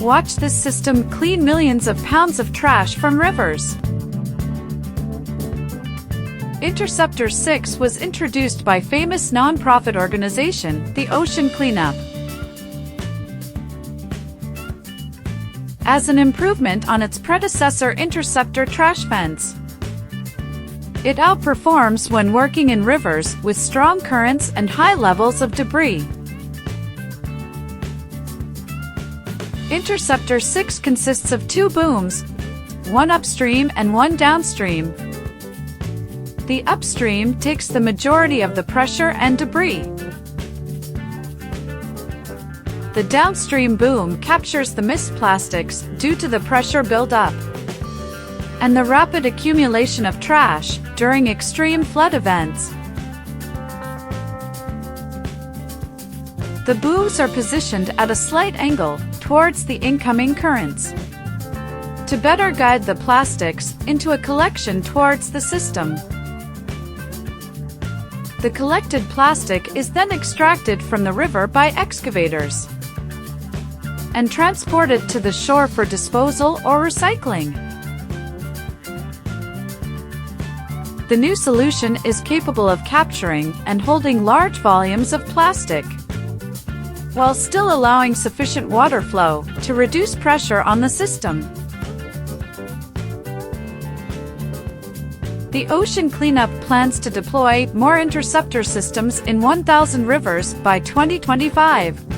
Watch this system clean millions of pounds of trash from rivers. Interceptor 6 was introduced by famous non-profit organization, the Ocean Cleanup, as an improvement on its predecessor Interceptor trash fence. It outperforms when working in rivers with strong currents and high levels of debris. Interceptor 6 consists of 2 booms, one upstream and one downstream. The upstream takes the majority of the pressure and debris. The downstream boom captures the mist plastics due to the pressure buildup and the rapid accumulation of trash during extreme flood events. The booms are positioned at a slight angle towards the incoming currents to better guide the plastics into a collection towards the system. The collected plastic is then extracted from the river by excavators and transported to the shore for disposal or recycling. The new solution is capable of capturing and holding large volumes of plastic, while still allowing sufficient water flow to reduce pressure on the system. The Ocean Cleanup plans to deploy more interceptor systems in 1,000 rivers by 2025.